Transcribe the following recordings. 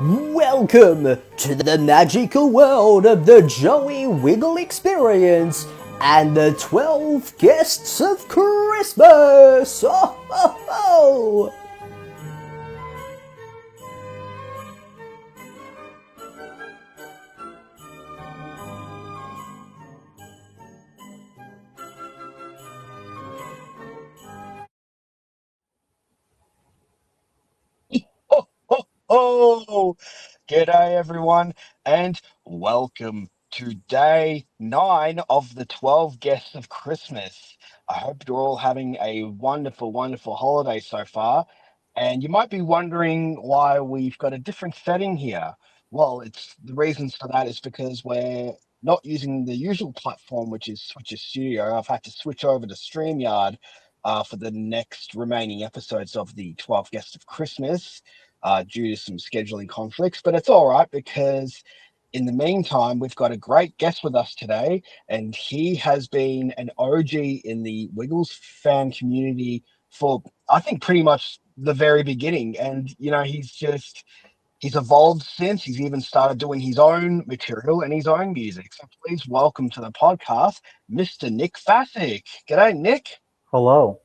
Welcome to the magical world of the Joey Wiggle Experience and the 12 Guests of Christmas! Oh, ho, ho. Ho, ho, ho! G'day, everyone, and welcome to day 9 of the 12 Guests of Christmas. I hope you're all having a wonderful, wonderful holiday so far. And you might be wondering why we've got a different setting here. Well, it's the reasons for that is because we're not using the usual platform, which is Switcher Studio. I've had to switch over to StreamYard for the next remaining episodes of the 12 Guests of Christmas due to some scheduling conflicts, but it's all right because in the meantime, we've got a great guest with us today, and he has been an OG in the Wiggles fan community for, I think, pretty much the very beginning. And, he's evolved since. He's even started doing his own material and his own music. So please welcome to the podcast, Mr. Nick Vasic. G'day, Nick. Hello.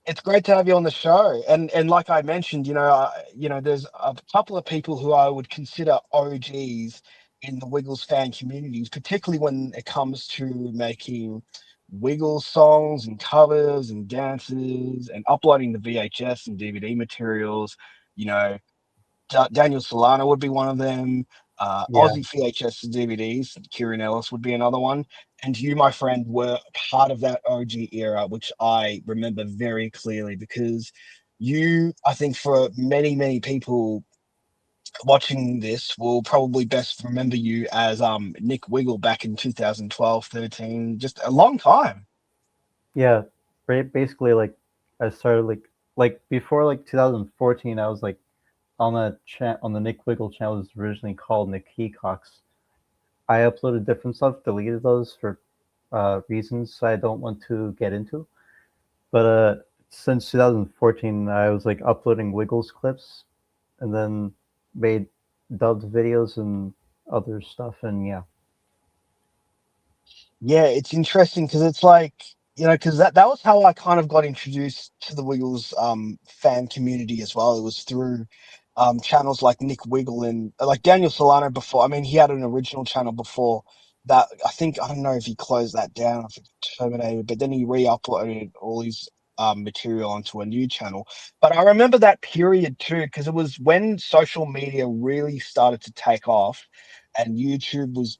It's great to have you on the show. And like I mentioned, there's a couple of people who I would consider OGs in the Wiggles fan communities, particularly when it comes to making Wiggles songs and covers and dances and uploading the VHS and DVD materials. You know, Daniel Solana would be one of them. Yeah. Aussie VHS DVDs, Kieran Ellis would be another one. And you, my friend, were part of that OG era, which I remember very clearly because you, I think, for many, many people watching this, will probably best remember you as Nick Wiggle back in 2012, 13, just a long time. Yeah. Basically, like I started like before 2014. I was like on on the Nick Wiggle channel. It was originally called Nick Hecox. I uploaded different stuff, deleted those for reasons I don't want to get into. But since 2014, I was like uploading Wiggles clips, and then made dubbed videos and other stuff. And yeah, Yeah, it's interesting because it's like, because that was how I kind of got introduced to the Wiggles fan community as well. It was through channels like Nick Wiggle and like Daniel Solano before. I mean, he had an original channel before that. I think, I don't know if he closed that down, if it terminated, but then he re-uploaded all his material onto a new channel. But I remember that period too, because it was when social media really started to take off and YouTube was,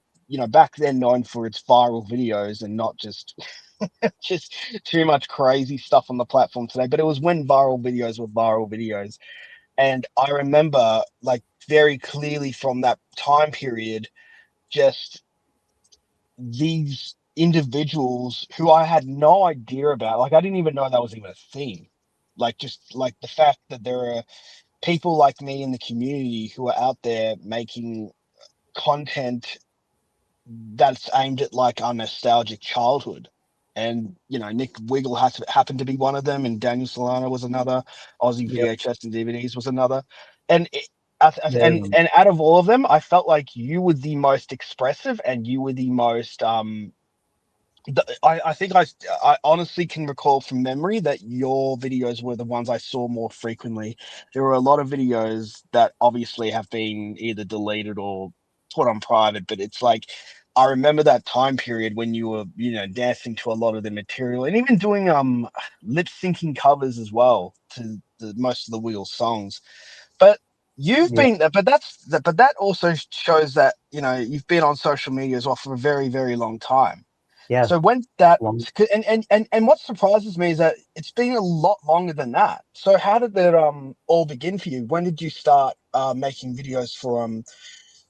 back then known for its viral videos and not just just too much crazy stuff on the platform today. But it was when viral videos were viral videos. And I remember like very clearly from that time period, just these individuals who I had no idea about. Like I didn't even know that was even a thing. Like just like the fact that there are people like me in the community who are out there making content that's aimed at like our nostalgic childhood. And Nick Wiggle has happened to be one of them, and Daniel Solano was another. Aussie yep, VHS and DVDs was another. And yeah, I remember. and out of all of them, I felt like you were the most expressive, and you were the most. I think I honestly can recall from memory that your videos were the ones I saw more frequently. There were a lot of videos that obviously have been either deleted or put on private, but it's like I remember that time period when you were, dancing to a lot of the material and even doing lip syncing covers as well to most of the Wheel songs. But you've Yeah, been, but that also shows that you've been on social media as well for a very, very long time. yeah. So when that Long. and what surprises me is that it's been a lot longer than that. So how did that all begin for you? When did you start making videos for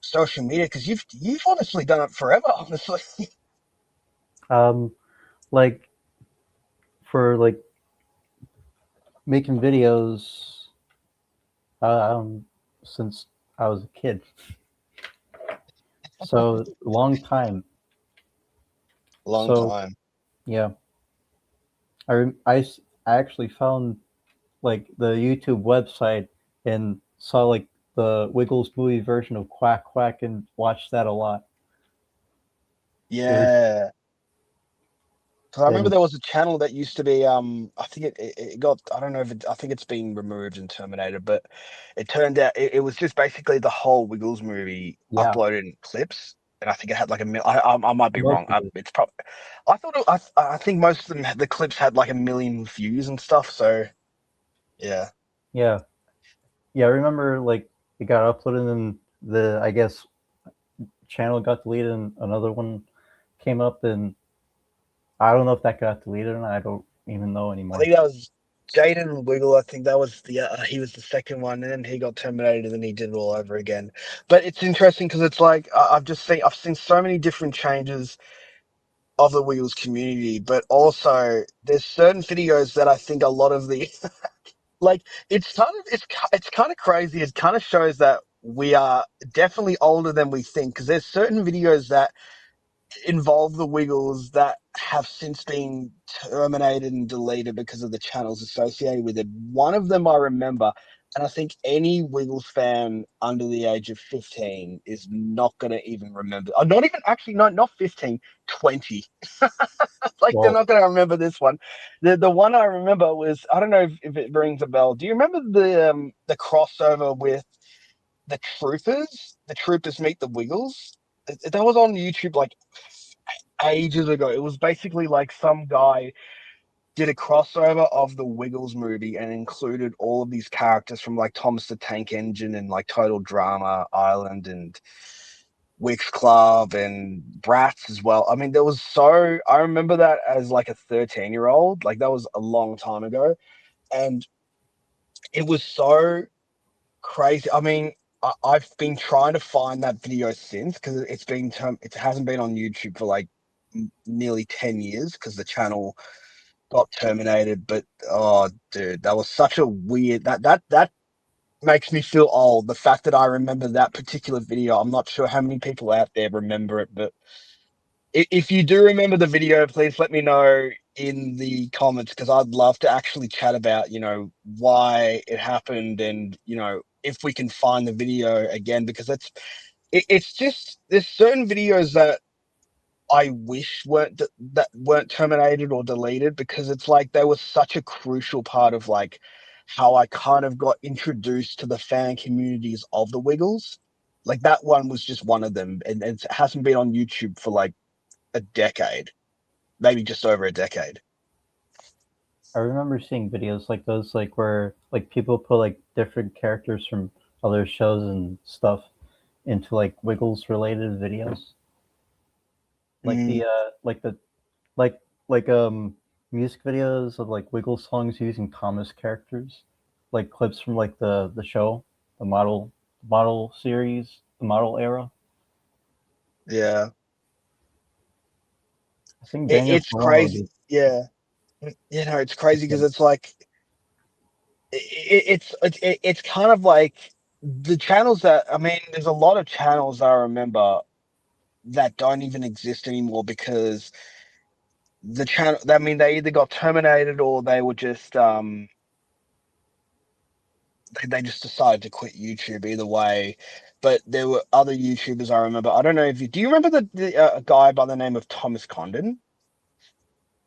social media? Because you've honestly done it forever, honestly. Um, like for making videos, since I was a kid, so long time. Long So time. yeah, I actually found like the YouTube website and saw like the Wiggles movie version of Quack Quack and watched that a lot. It was Yeah. Because I remember and there was a channel that used to be, I think it got, I don't know if I think it's been removed and terminated, but it turned out it was just basically the whole Wiggles movie yeah, uploaded in clips. And I think it had like I might be most wrong. of it. It's probably, I thought, I think most of them, the clips had like 1 million views and stuff. So yeah. Yeah, yeah. I remember like it got uploaded and the I guess channel got deleted and another one came up and I don't know if that got deleted or not. I don't even know I anymore. think that was Jaden Wiggle. I think that was he was the second one, and then he got terminated, and then he did it all over again. But it's interesting because it's like I've seen so many different changes of the Wiggles community, but also there's certain videos that I think a lot of the like it's kind of crazy. It kind of shows that we are definitely older than we think because there's certain videos that involve the Wiggles that have since been terminated and deleted because of the channels associated with it. One of them I remember, and I think any Wiggles fan under the age of 15 is not going to even remember. Not even, actually, no, not 15, 20. Like, they're Well, not going to remember this one. The one I remember was, I don't know if it rings a bell. Do you remember the crossover with the Troopers? The Troopers meet the Wiggles? That was on YouTube like ages ago. It was basically like some guy did a crossover of the Wiggles movie and included all of these characters from like Thomas the Tank Engine and like Total Drama Island and Wix Club and Bratz as well. I mean, there was so I remember that as like a 13-year-old. Like that was a long time ago. And it was so crazy. I mean, I've been trying to find that video since because it hasn't been on YouTube for like nearly 10 years because the channel got terminated. But oh, dude, that was such a weird that makes me feel old. The fact that I remember that particular video. I'm not sure how many people out there remember it, but if you do remember the video, please let me know in the comments because I'd love to actually chat about, why it happened and, if we can find the video again because it's just there's certain videos that I wish that weren't terminated or deleted because it's like they were such a crucial part of like how I kind of got introduced to the fan communities of the Wiggles. Like that one was just one of them, and it hasn't been on YouTube for like a decade, maybe just over a decade. I remember seeing videos like those, like where like people put like different characters from other shows and stuff into like Wiggles related videos, like Mm, like like music videos of like Wiggles songs using Thomas characters, like clips from like the show, the model series, the model era. yeah, I think Daniel it's Solano crazy. did. Yeah, it's crazy because it's like it's kind of like the channels that I mean. There's a lot of channels that I remember that don't even exist anymore because the channel. I mean, they either got terminated or they were just they just decided to quit YouTube. Either way, but there were other YouTubers I remember. I don't know if you do. You remember the guy by the name of Thomas Condon?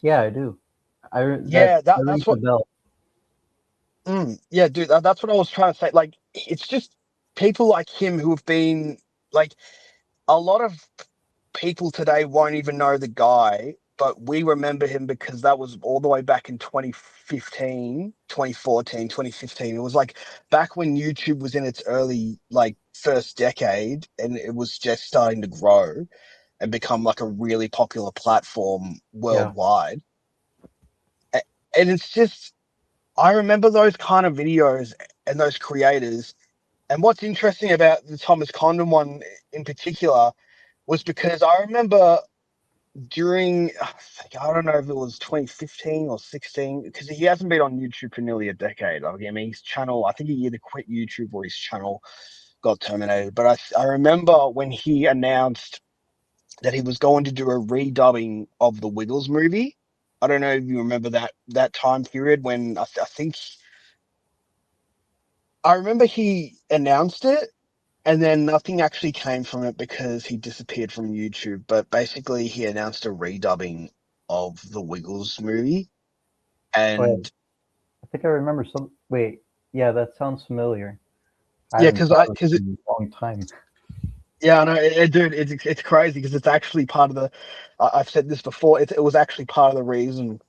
Yeah, I do. Yeah, That that's rings a what. bell. Yeah, dude, that's what I was trying to say. Like, it's just people like him who have been like a lot of people today won't even know the guy, but we remember him because that was all the way back in 2015, 2014, 2015. It was like back when YouTube was in its early, like, first decade and it was just starting to grow and become like a really popular platform Yeah, worldwide. And it's just, I remember those kind of videos and those creators. And what's interesting about the Thomas Condon one in particular was because I remember during I don't know if it was 2015 or 16 because he hasn't been on YouTube for nearly a decade. Like, I mean, his channel, I think he either quit YouTube or his channel got terminated. But I remember when he announced that he was going to do a redubbing of the Wiggles movie. I don't know if you remember that time period when I think I remember he announced it, and then nothing actually came from it because he disappeared from YouTube. But basically, he announced a redubbing of the Wiggles movie, Oh, yeah. and I think I remember some. Wait, yeah, that sounds familiar. I yeah, haven't because thought I of because it it in a long time. yeah, I know, dude, it's crazy because it's actually part of the. I've said this before. It was actually part of the reason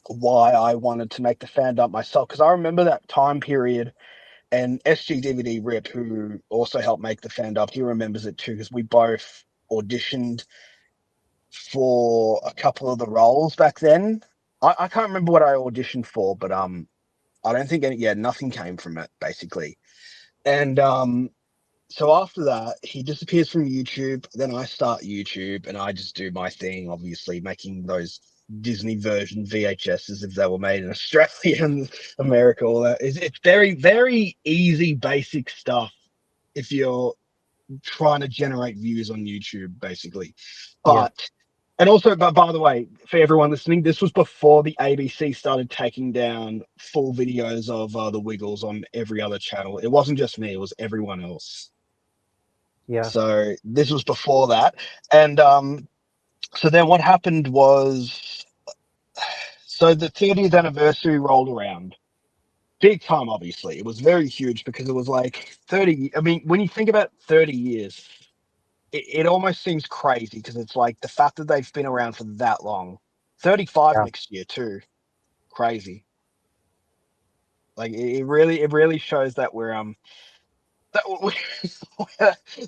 why I wanted to make the fan dub myself because I remember that time period. And SG Rip, who also helped make the fan dub, he remembers it too because we both auditioned for a couple of the roles back then. I can't remember what I auditioned for, but I don't think any, yeah, nothing came from it basically. And so after that, he disappears from YouTube. Then I start YouTube and I just do my thing, obviously making those Disney version VHSs if they were made in Australia and America. All that it's very very easy basic stuff if you're trying to generate views on YouTube, basically. Yeah, But and also, but by the way, for everyone listening, this was before the ABC started taking down full videos of the Wiggles on every other channel. It wasn't just me; it was everyone else. yeah, So this was before that, and so then what happened was, so the 30th anniversary rolled around. Big time, obviously. It was very huge because it was like 30. I mean, when you think about 30 years, it almost seems crazy because it's like the fact that they've been around for that long. 35 yeah, next year too. Crazy. Like it really shows that that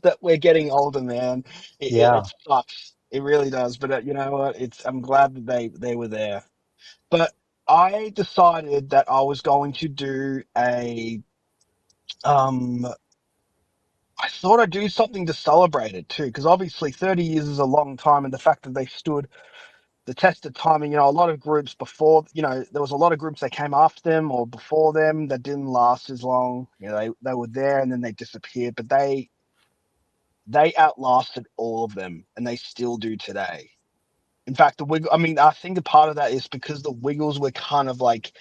that we're getting older, man. It yeah, sucks. It really does. But you know what? I'm glad that they were there. But I decided that I was going to do a um. I thought I'd do something to celebrate it too, because obviously 30 years is a long time, and the fact that they stood the test of timing, a lot of groups before, there was a lot of groups that came after them or before them that didn't last as long. They were there and then they disappeared, but they outlasted all of them, and they still do today. In fact, the Wiggle. I mean, I think a part of that is because the Wiggles were kind of like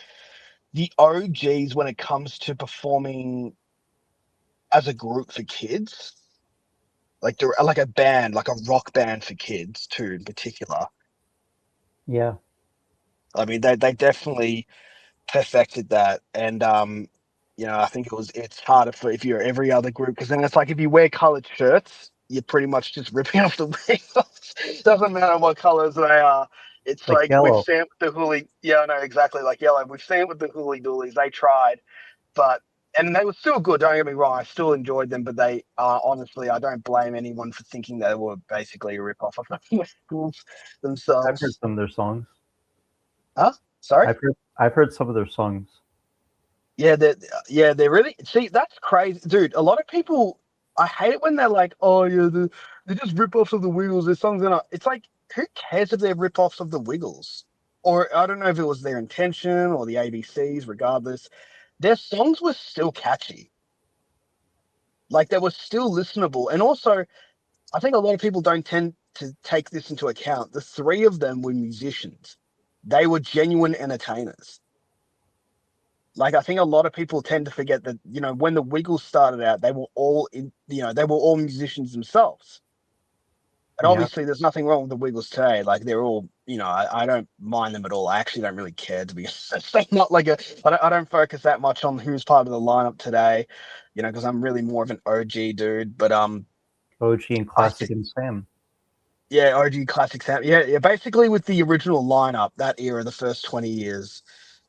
the OGs when it comes to performing as a group for kids. Like they're like a band, like a rock band for kids too, in particular. yeah. I mean, they definitely perfected that. And I think it's harder for if you're every other group because then it's like if you wear colored shirts, you're pretty much just ripping off the wheels. Doesn't matter what colors they are. It's Like like we've yellow. seen it with the Hooly. Yeah, I know exactly. Like yellow, we've seen it with the Hooly Doolies. They tried, but and they were still good. Don't get me wrong. I still enjoyed them, but they honestly, I don't blame anyone for thinking they were basically a rip off of the Wiggles I've heard themselves. some of their songs. Huh? Sorry. I've heard some of their songs. Yeah, they're really see that's crazy, dude. A lot of people, I hate it when they're like, "Oh yeah, they're just rip-offs of the Wiggles." Their songs are not. It's like, who cares if they're rip-offs of the Wiggles? Or I don't know if it was their intention or the ABCs. Regardless, their songs were still catchy. Like they were still listenable, and also I think a lot of people don't tend to take this into account. The three of them were musicians. They were genuine entertainers. Like I think a lot of people tend to forget that when the Wiggles started out, they were all they were all musicians themselves. And Yeah. obviously, there's nothing wrong with the Wiggles today. Like they're all, I don't mind them at all. I actually don't really care to be honest. I'm not like I don't focus that much on who's part of the lineup today, because I'm really more of an OG dude. But OG and I Classic think and Sam. yeah, OG classic sound. Yeah, yeah. Basically, with the original lineup, that era, the first 20 years,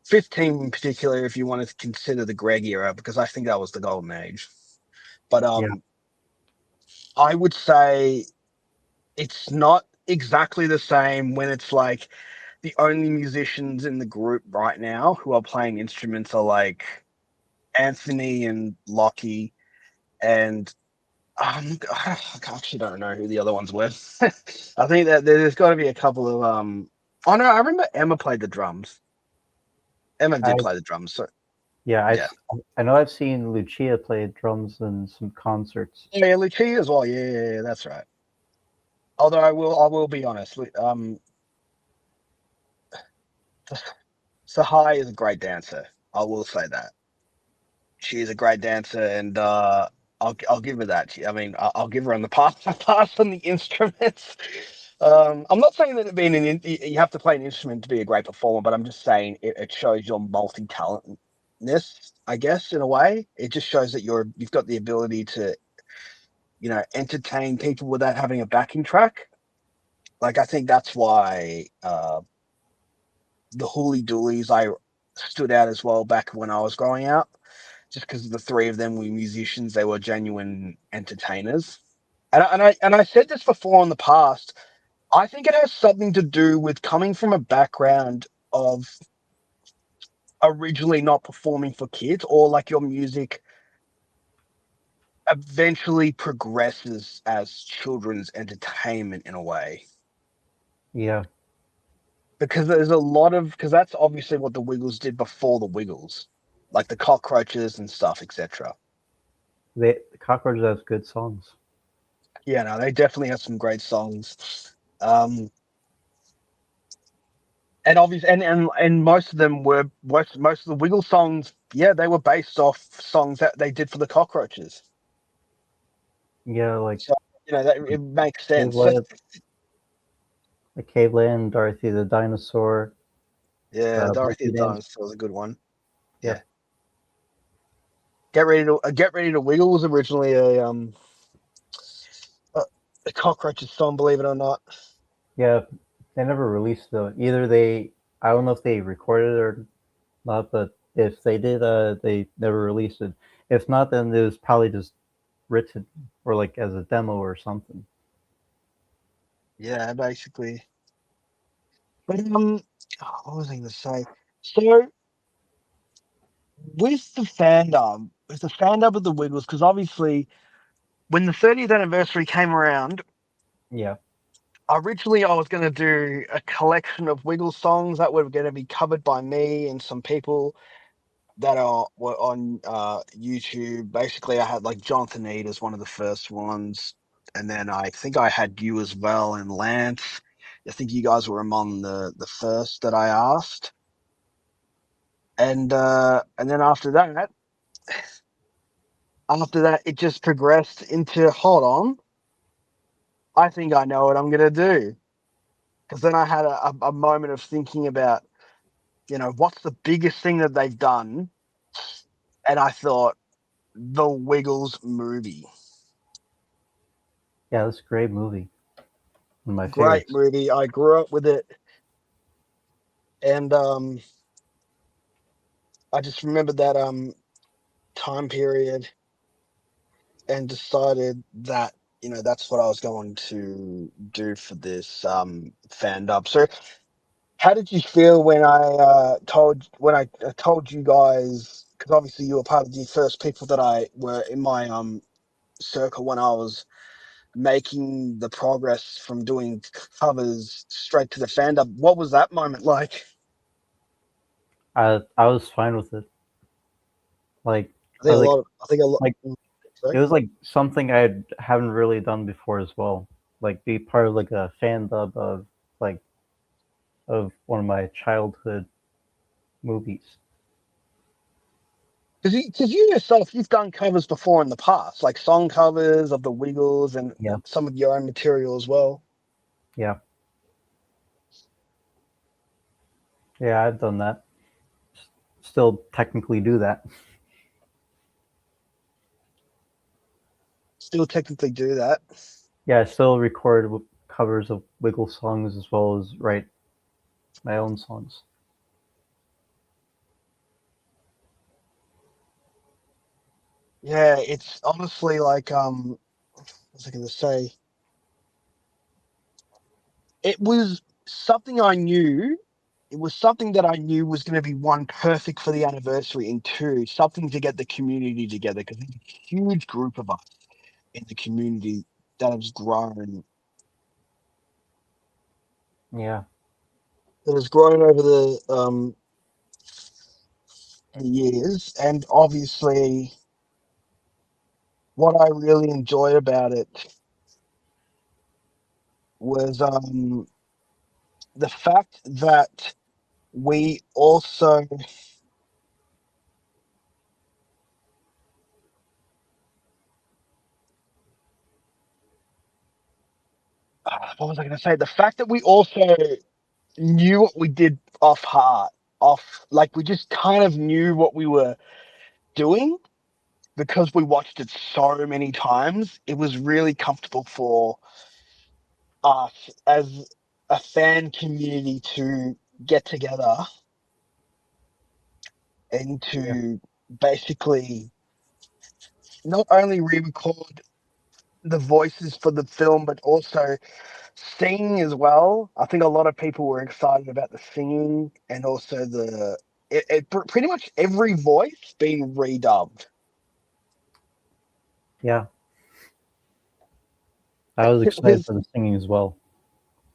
15 in particular, if you want to consider the Greg era, because I think that was the golden age. But Yeah. I would say it's not exactly the same when it's like the only musicians in the group right now who are playing instruments are like Anthony and Lockie and I actually don't know who the other ones were. I think that there's got to be a couple of Oh no, I remember Emma played the drums. Emma I did play the drums. So yeah, yeah, I know I've seen Lucia play drums in some concerts. yeah, Lucia as well. Yeah, yeah, yeah, that's right. Although I will be honest. Sahai is a great dancer. I will say that she is a great dancer, and I'll give her that. I mean, I'll give her on the pass pass on the instruments. I'm not saying that being you have to play an instrument to be a great performer, but I'm just saying it shows your multi-talentness, I guess, in a way. It just shows that you've got the ability to, entertain people without having a backing track. Like, I think that's why the Hooly Doolies I stood out as well back when I was growing up, just because the three of them were musicians. They were genuine entertainers. And I said this before in the past. I think it has something to do with coming from a background of originally not performing for kids, or like your music eventually progresses as children's entertainment in a way. Yeah, Because because that's obviously what the Wiggles did before the Wiggles, like the Cockroaches and stuff, etc. the Cockroaches has good songs. Yeah, no, they definitely have some great songs. Um, and obviously, and most of them were most of the Wiggle songs. Yeah, they were based off songs that they did for the Cockroaches. Yeah, So that it makes sense. Caveland, the Caveland, Dorothy the Dinosaur, Yeah, Dorothy Monkey the Dance. Dinosaur was a good one. Yeah, Yep. Get Ready to Wiggle was originally a, a Cockroaches song, believe it or not. Yeah, they never released though. Either I don't know if they recorded it or not, but if they did, they never released it. If not, then it was probably just written or like as a demo or something. Yeah, basically. But what was I going to say? So with the fandom of the Wiggles, because obviously when the 30th anniversary came around, Yeah, originally I was going to do a collection of Wiggle songs that were going to be covered by me and some people that were on YouTube. Basically, I had like Jonathan Ead as one of the first ones, and then I think I had you as well and Lance. I think you guys were among the first that I asked, and then after that, it just progressed into hold on. I think I know what I'm gonna do, because then I had a moment of thinking about what's the biggest thing that they've done, and I thought the Wiggles movie. yeah, that's a great movie. One of my Great favorites. movie. I grew up with it, and I just remembered that time period and decided that that's what I was going to do for this fan dub. So, how did you feel when I told you guys? Because obviously you were part of the first people that I were in my circle when I was making the progress from doing covers straight to the fan dub. What was that moment like? I was fine with it. Like I I think a was like lot of I think a lot. like Sorry? it was like something I haven't really done before as well. Like be part of like a fan dub of like of one of my childhood movies. Because you yourself, you've done covers before in the past, like song covers of the Wiggles and Yeah, some of your own material as well. yeah, yeah. I've done that. Still technically do that. Still technically do that. Yeah, I still record covers of Wiggle songs as well as write my own songs. Yeah, it's honestly like what was I going to say? It was something I knew. It was something that I knew was going to be one perfect for the anniversary, and two something to get the community together, because there's a huge group of us in the community that Yeah, has grown over the years, and obviously what I really enjoyed about it was the fact that we also what was I going to say? The fact that we also knew what we did off heart, off like we just kind of knew what we were doing because we watched it so many times. It was really comfortable for us as a fan community to get together and Yeah. to basically not only re-record the voices for the film, but also sing as well. I think a lot of people were excited about the singing and also pretty much every voice being redubbed. Yeah. I was It excited was, for the singing as well.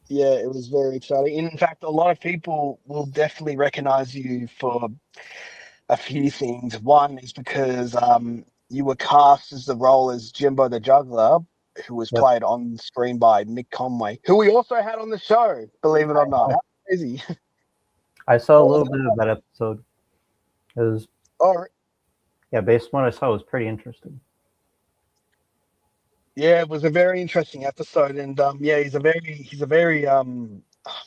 yeah, it was very exciting. In fact, a lot of people will definitely recognize you for a few things. One is because you were cast as the role as Jimbo the Juggler, who was Yep. played on screen by Mick Conway, who we also had on the show, believe it or not. How crazy. I saw a What was little that bit of like? that episode. It was, Oh, yeah, based on what I saw, it was pretty interesting. yeah, it was a very interesting episode, and yeah, he's a very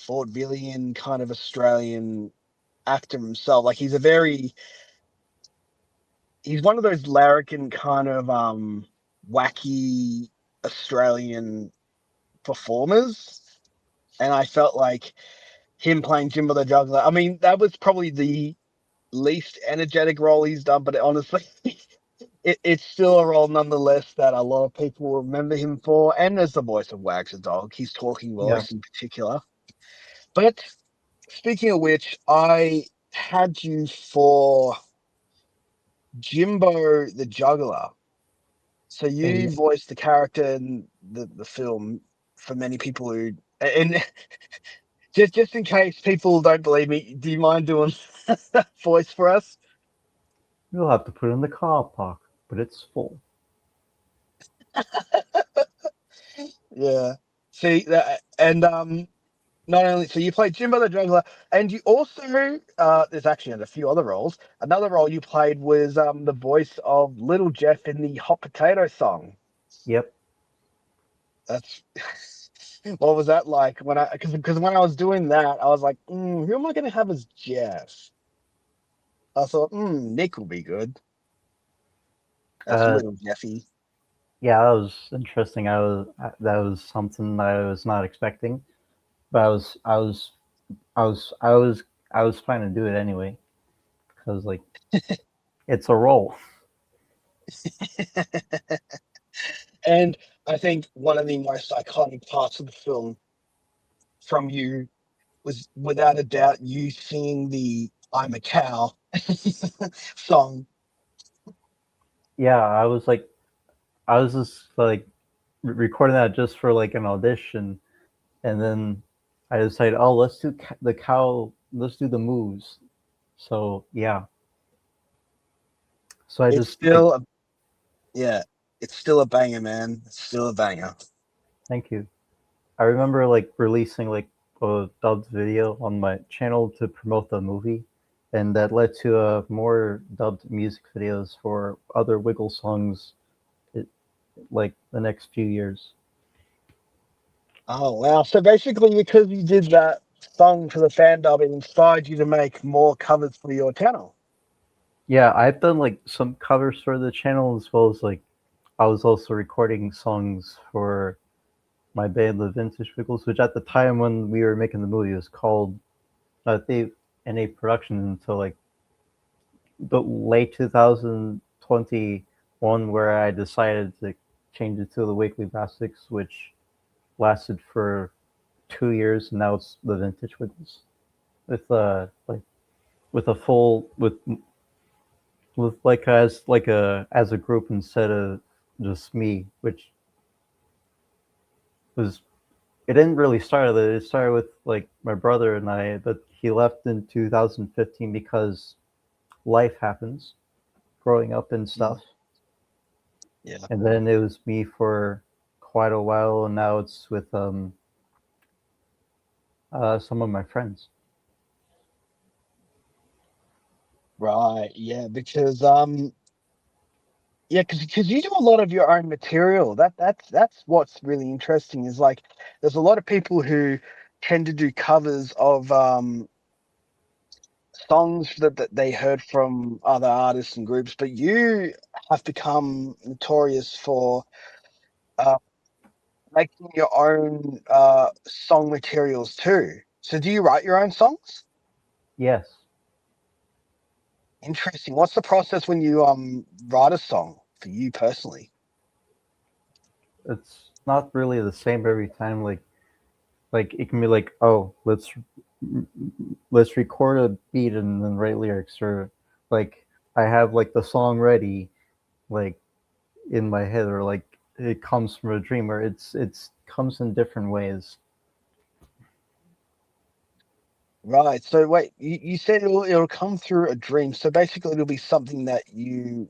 vaudevillian kind of Australian actor himself. Like he's one of those larrikin kind of wacky Australian performers, and I felt like him playing Jimbo the Juggler. I mean, that was probably the least energetic role he's done, but honestly, it's still a role nonetheless that a lot of people will remember him for. And as the voice of Wags the dog, his talking Yeah. voice in particular. But speaking of which, I had you for Jimbo the Juggler. So And you voiced the character in the film for many people who and just in case people don't believe me, do you mind doing that voice for us? you'll have to put it in the car park, but it's full. Yeah. See that, and not only so you played Jimbo the Juggler, and you also there's actually a few other roles. Another role you played was the voice of Little Jeff in the Hot Potato song. Yep. That's what was that like when I because when I was doing that, I was like, who am I going to have as Jeff? I thought, Nick will be good as Uh, Little Jeffy. yeah, that was interesting. That was something I was not expecting, but I was, I was fine to do it anyway because like it's a role. And I think one of the most iconic parts of the film from you was without a doubt you singing the "I'm a Cow" song. Yeah, I was just like recording that just for like an audition, and then I decided, oh, let's do the cow, let's do the moves. So yeah, so I It's just like, still, yeah, it's still a banger, man. It's still a banger. thank you. I remember like releasing like a dubbed video on my channel to promote the movie, and that led to more dubbed music videos for other Wiggle songs, it, like the next few years. Oh wow! So basically, because you did that song for the fan dub, it inspired you to make more covers for your channel. Yeah, I've done like some covers for the channel as well as like I was also recording songs for my band, the Vintage Wiggles, which at the time when we were making the movie was called they NA Productions until like the late 2021, where I decided to change it to the Weekly Vasics, which lasted for 2 years, and now it's the Vintage Wiggles with like with a full with like a as a group instead of just me, which was it didn't really start with it. It started with like my brother and I, but he left in 2015 because life happens, growing up and Mm, stuff. yeah. And then it was me for quite a while, and now it's with some of my friends. Right. Yeah. Because Yeah, because you do a lot of your own material. That's what's really interesting. Is like there's a lot of people who tend to do covers of songs that they heard from other artists and groups, but you have become notorious for uh, making your own song materials too. So do you write your own songs? Yes, Interesting. What's the process when you write a song for you personally? it's not really the same every time. Like it can be like, oh, let's record a beat and then write lyrics, or like I have like the song ready, like in my head, or like it comes from a dream, or it's comes in different ways. Right. So wait, you said it'll come through a dream. So basically it'll be something that you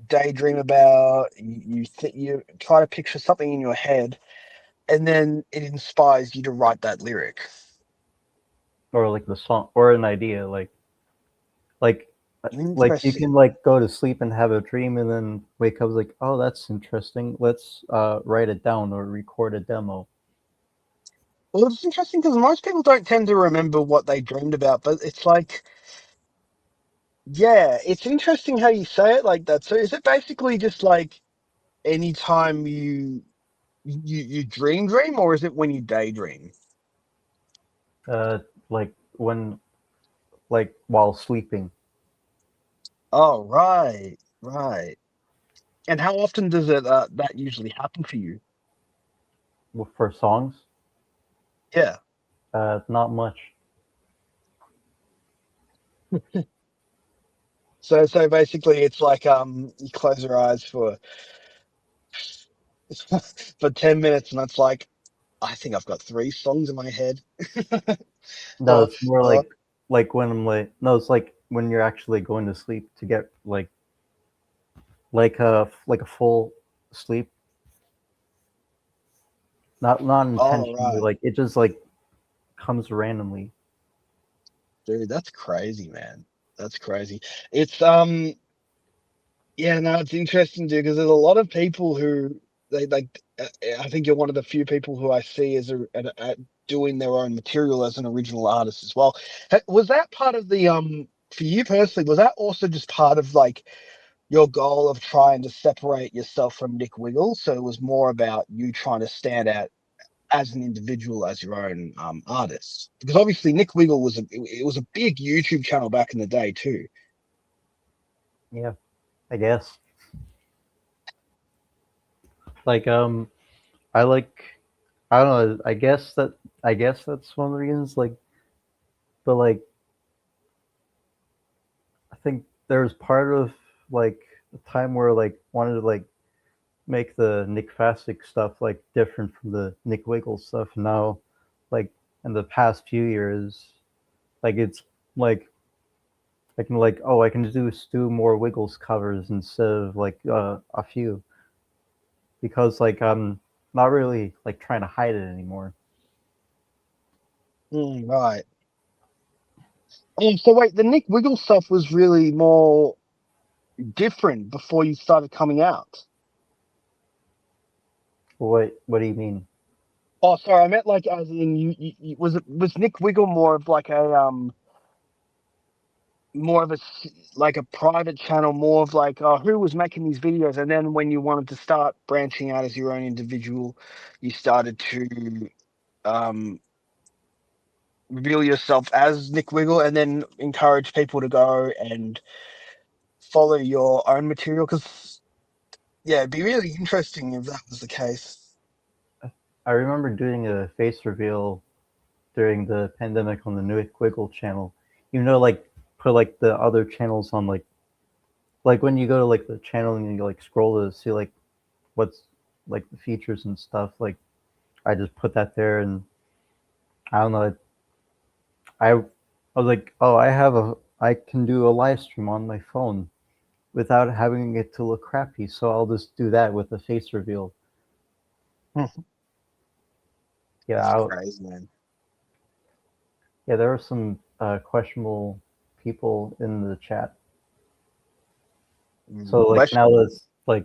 daydream about, you try to picture something in your head, and then it inspires you to write that lyric. Or like the song or an idea, like like you can Interesting. like go to sleep and have a dream and then wake up like, oh, that's interesting, let's write it down or record a demo. Well, it's interesting because most people don't tend to remember what they dreamed about, but it's like, yeah, it's interesting how you say it like that. So is it basically just like anytime you dream, or is it when you daydream? Like when, like while sleeping. Oh, right, right. And how often does it that usually happen for you? For songs, Yeah. not much. So basically it's like you close your eyes for for 10 minutes and it's like I think I've got three songs in my head. No, or, it's more or like when I'm like, no, it's like when you're actually going to sleep to get like a full sleep, not oh intentionally, right. like it just like comes randomly. Dude, that's crazy, man. That's crazy. It's yeah, no, it's interesting, dude, because there's a lot of people who they like. I think you're one of the few people who I see as at doing their own material as an original artist as well. Was that part of the for you personally? Was that also just part of like your goal of trying to separate yourself from Nick Wiggle? So it was more about you trying to stand out as an individual, as your own artist. Because obviously Nick Wiggle was it was a big YouTube channel back in the day too. Yeah, I guess. Like I like, I don't know. I guess that's one of the reasons. Like, but like I think there was part of like a time where like wanted to like make the Nick Vasic stuff like different from the Nick Wiggle stuff. And now, like in the past few years, like it's like I can like, oh, I can do more Wiggles covers instead of like a few, because like I'm not really like trying to hide it anymore. Right. So wait, the Nick Wiggle stuff was really more different before you started coming out. What do you mean? Oh, sorry, I meant like as in was Nick Wiggle more of like a more of like a private channel, more of like who was making these videos, and then when you wanted to start branching out as your own individual, you started to um reveal yourself as Nick Wiggle, and then encourage people to go and follow your own material. Because yeah, it'd be really interesting if that was the case. I remember doing a face reveal during the pandemic on the Nick Wiggle channel. You know, like put like the other channels on like when you go to like the channel and you like scroll to see like what's like the features and stuff. Like I just put that there, and I don't know. I was like, oh, I can do a live stream on my phone without having it to look crappy. So I'll just do that with a face reveal. Yeah, That's crazy, man. yeah. There were some questionable people in the chat. So like Especially, now there's like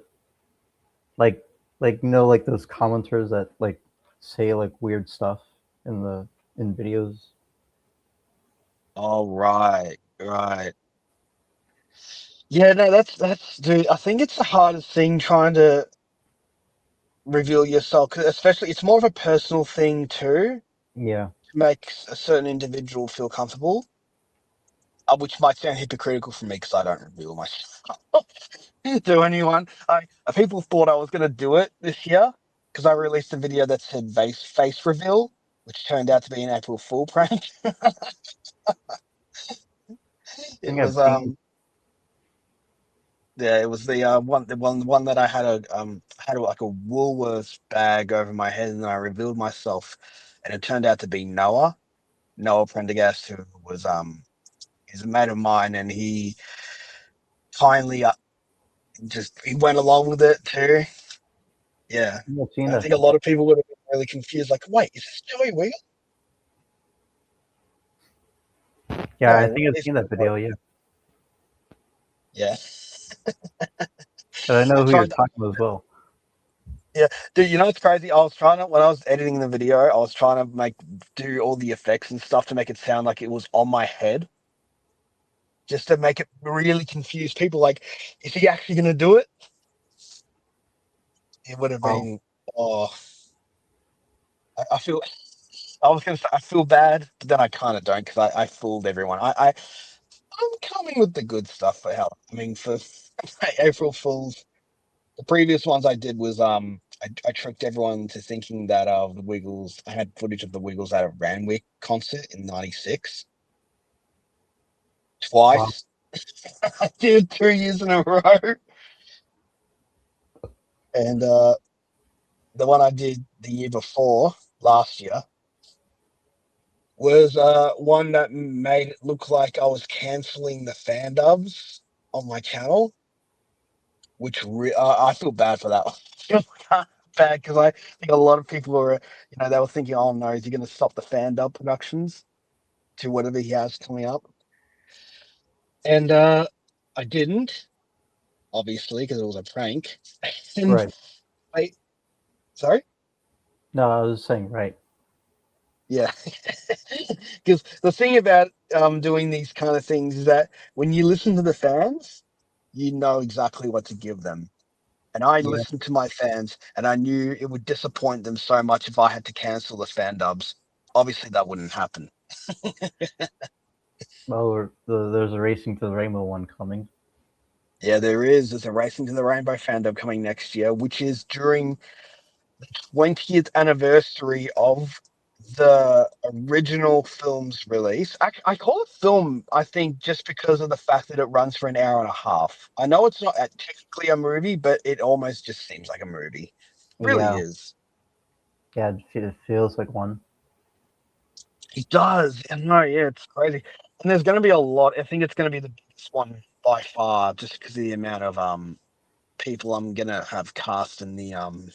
like those commenters that like say like weird stuff in the in videos. oh right, right. Yeah, no, that's dude. I think it's the hardest thing trying to reveal yourself, 'cause especially it's more of a personal thing too, Yeah. to make a certain individual feel comfortable. Which might sound hypocritical for me because I don't reveal myself to anyone. People thought I was going to do it this year because I released a video that said face reveal, which turned out to be an April Fool prank. I It think I've was seen. yeah, it was the one that I had like a Woolworths bag over my head and I revealed myself, and it turned out to be Noah Prendergast, who was he's a mate of mine, and he kindly just he went along with it too. Yeah. I think I've seen I that. think a lot of people would have been really confused, like, wait, is this Joey Wheeler? Yeah, I No, think I've it's seen that video. Yeah, yeah. but I I know who you're tried talking about as well. yeah, dude, you know what's crazy? I was trying to when I was editing the video, I was trying to do all the effects and stuff to make it sound like it was on my head, just to make it really confuse people. Like, is he actually gonna do it? It would have Wow. been oh I feel I was gonna say I feel bad, but then I kinda don't because I fooled everyone. I'm coming with the good stuff for hell. I mean for April Fools. The previous ones I did was I tricked everyone into thinking that the Wiggles I had footage of the Wiggles at a Ranwick concert in '96 Wow. twice. I did 2 years in a row, and the one I did the year before last year was one that made it look like I was canceling the fan dubs on my channel, which I feel bad for that one. I feel bad because I think a lot of people were, they were thinking, oh no, is he going to stop the fan dub productions to whatever he has coming up? And I didn't, obviously, because it was a prank. And Right. I, sorry, No, I was saying right. yeah, because the thing about doing these kind of things is that when you listen to the fans, you know exactly what to give them. And I Yeah. listened to my fans, and I knew it would disappoint them so much if I had to cancel the fan dubs. Obviously, that wouldn't happen. Well, there's a Racing to the Rainbow one coming. Yeah, there is. There's a Racing to the Rainbow fan dub coming next year, which is during 20th anniversary of the original film's release. I call it film, I think, just because of the fact that it runs for an hour and a half. I know it's not technically a movie, but it almost just seems like a movie. It really Yeah. is. Yeah, it feels like one. It does. And no, yeah, it's crazy. And there's going to be a lot. I think it's going to be the biggest one by far, just because of the amount of people I'm going to have cast in the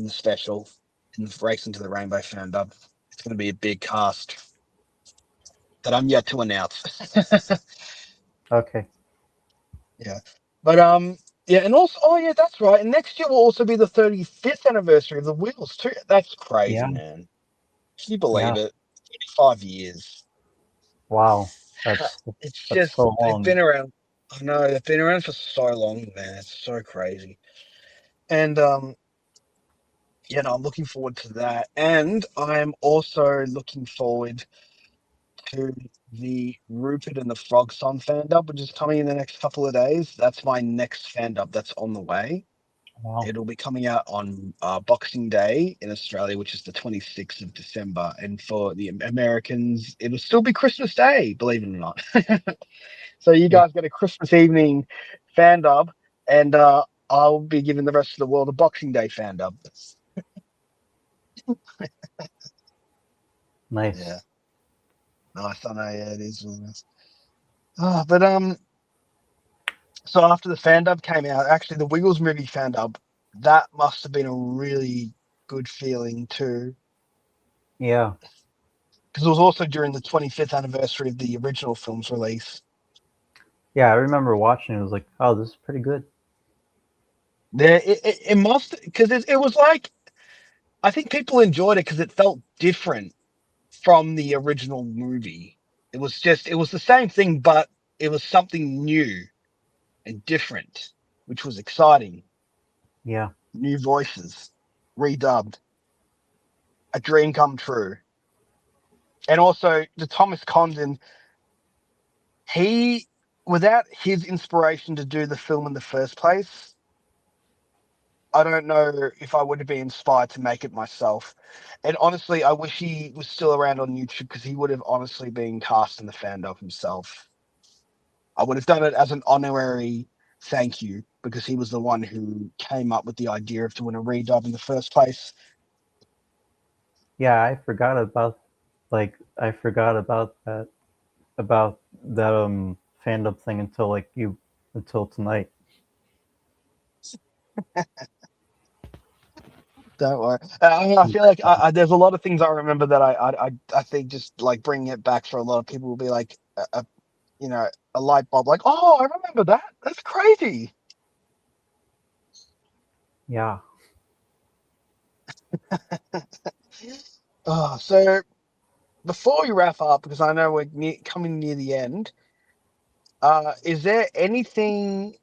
special, in the Race into the Rainbow fan dub. It's going to be a big cast that I'm yet to announce. Okay. Yeah, but yeah, and also, oh yeah, that's right. And next year will also be the 35th anniversary of the Wheels too. That's Yeah. crazy, man. Can you believe Yeah. it? 35 years. Wow. That's It's that's just so they've long. been around. I know they've been around for so long, man. It's so crazy. And I'm looking forward to that. And I'm also looking forward to the Rupert and the Frog Song fan dub, which is coming in the next couple of days. That's my next fan dub that's on the way. Wow. It'll be coming out on Boxing Day in Australia, which is the 26th of December. And for the Americans, it'll still be Christmas Day, believe it or not. So you Yeah. guys get a Christmas evening fan dub, and I'll be giving the rest of the world a Boxing Day fan dub. Nice. Yeah, nice. I know. Yeah, it is really nice. But so after the fan dub came out, actually the Wiggles movie fan dub, that must have been a really good feeling too, Yeah. because it was also during the 25th anniversary of the original film's release. Yeah, I remember watching it. It was like, oh, this is pretty good. It must, because it was like, I think people enjoyed it because it felt different from the original movie. It was the same thing, but it was something new and different, which was exciting. Yeah, New voices, redubbed, a dream come true. And also the Thomas Condon, he, without his inspiration to do the film in the first place, I don't know if I would have been inspired to make it myself. And honestly, I wish he was still around on YouTube because he would have honestly been cast in the Fandom himself. I would have done it as an honorary thank you because he was the one who came up with the idea of doing a redub in the first place. yeah, I forgot about that fandom thing until tonight. Don't worry. I feel like there's a lot of things I remember that I think just like bringing it back for a lot of people will be like you know a light bulb, like, oh, I remember that. That's crazy. Yeah. Oh, so before we wrap up, because I know coming near the end, is there anything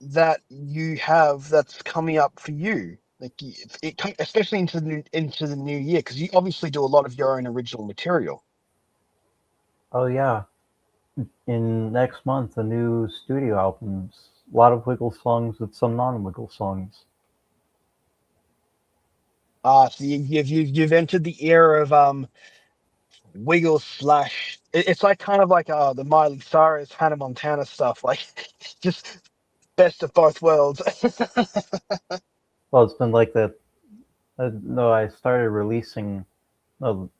that you have that's coming up for you? Like especially into the new year, because you obviously do a lot of your own original material. Oh yeah. In next month, a new studio albums. A lot of Wiggle songs with some non-Wiggle songs. So you've entered the era of Wiggle slash. It's like kind of like the Miley Cyrus, Hannah Montana stuff, like just best of both worlds. Well, it's been like that. No, I started releasing. No,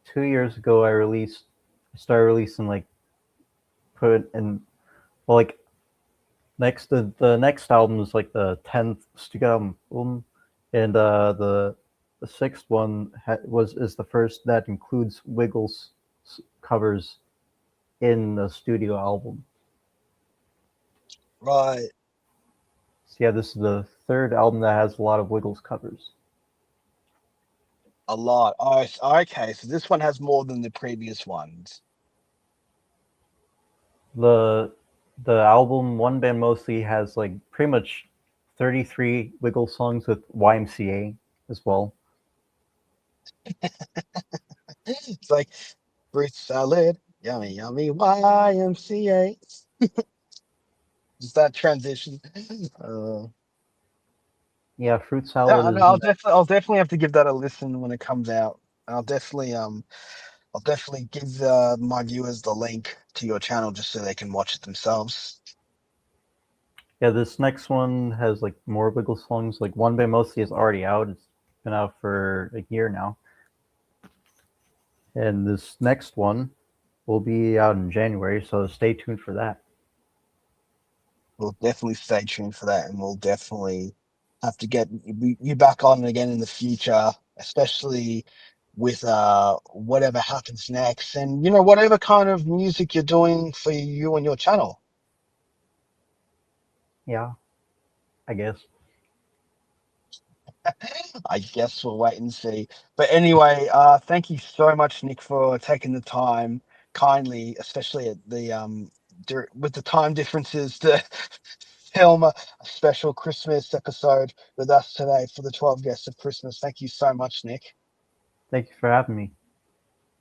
2 years ago, I started releasing like put in. Well, like the next album is like the 10th studio album, and the sixth one is the first that includes Wiggles covers in the studio album. Right, So yeah, this is the third album that has a lot of Wiggles covers. a lot. Oh, okay. So this one has more than the previous ones. The the album One Band Mostly has like pretty much 33 Wiggle songs with YMCA as well. It's like fruit salad, yummy, yummy, YMCA. Just that transition. Uh, Yeah, Fruit yeah, Salad no, is I'll definitely have to give that a listen when it comes out. I'll definitely I'll definitely give my viewers the link to your channel just so they can watch it themselves. yeah. This next one has like more Wiggle songs. Like One Band Mostly is already out. It's been out for a year now, and this next one will be out in January. So stay tuned for that. We'll definitely stay tuned for that, and we'll definitely have to get you back on again in the future, especially with whatever happens next, and whatever kind of music you're doing for you and your channel. Yeah, I guess. I guess we'll wait and see. But anyway, thank you so much, Nick, for taking the time kindly, especially at the with the time differences to film a special Christmas episode with us today for the 12 guests of Christmas. Thank you so much, Nick. Thank you for having me.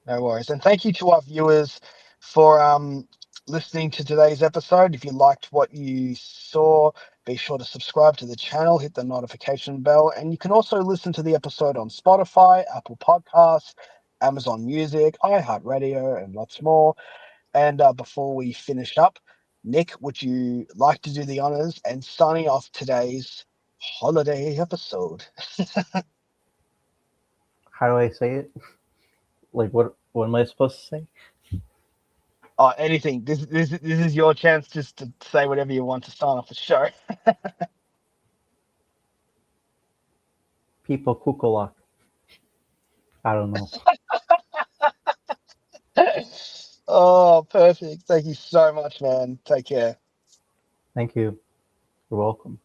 No worries. And thank you to our viewers for listening to today's episode. If you liked what you saw, be sure to subscribe to the channel, hit the notification bell, and you can also listen to the episode on Spotify, Apple Podcasts, Amazon Music, iHeartRadio, and lots more. And before we finish up, Nick, would you like to do the honors and signing off today's holiday episode? How do I say it? Like what am I supposed to say? Anything. This is your chance just to say whatever you want to sign off the show. People kukolak. I don't know. Oh, perfect. Thank you so much, man. Take care. Thank you. You're welcome.